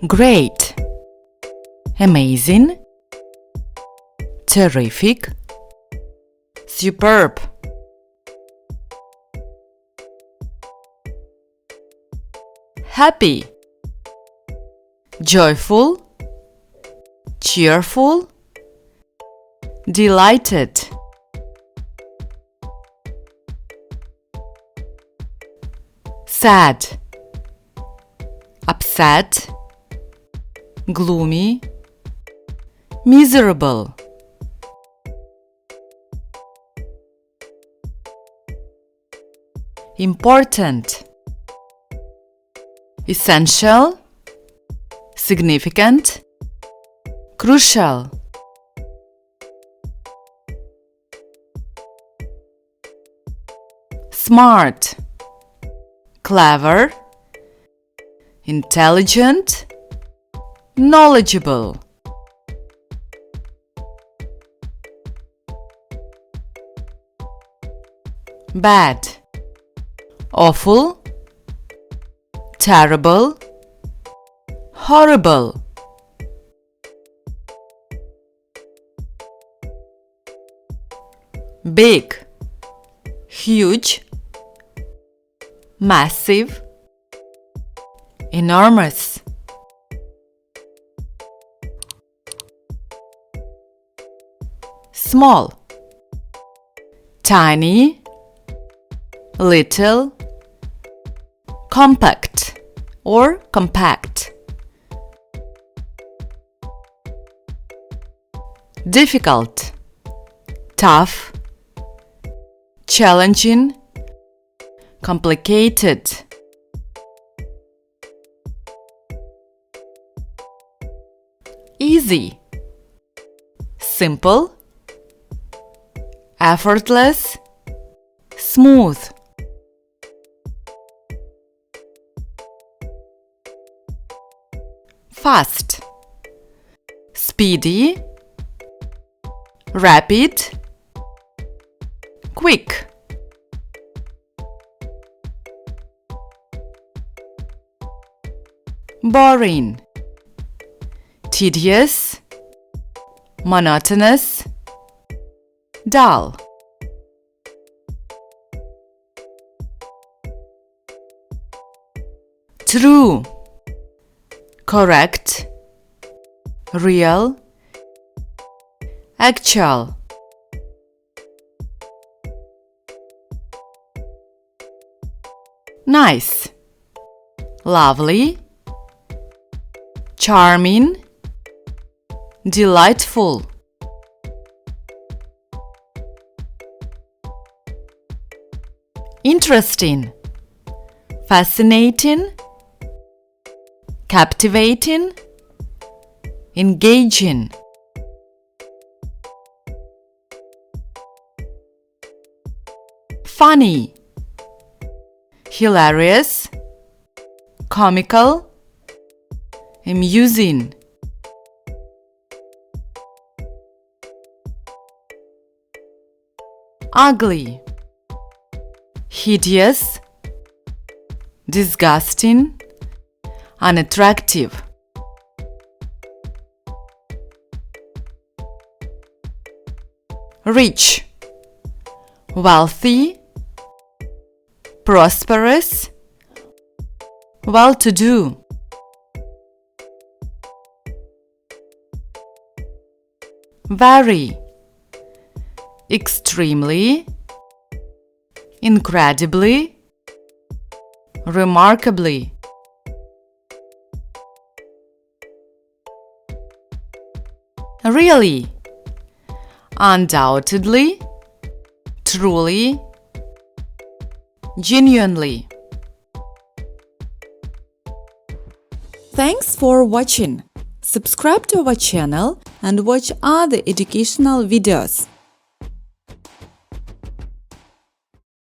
great, amazing, terrific, superb. Happy, joyful, cheerful, delighted. Sad, upset, gloomy, miserable. Important, essential, significant, crucial. Smart, clever, intelligent, knowledgeable. Bad, awful, terrible, horrible. Big, huge, massive, enormous. Small, tiny, little, compact or compact. Difficult, tough, challenging, complicated. Easy, simple, effortless, smooth. Fast, speedy, rapid, quick. Boring, tedious, monotonous, dull. True, correct, real, actual. Nice, lovely, charming, delightful. Interesting, fascinating, captivating, engaging. Funny, hilarious, comical, amusing. Ugly, hideous, disgusting, unattractive. Rich, wealthy, prosperous, well-to-do. Very, extremely, incredibly, remarkably. Really, undoubtedly, truly, genuinely. Thanks for watching. Subscribe to our channel and watch other educational videos.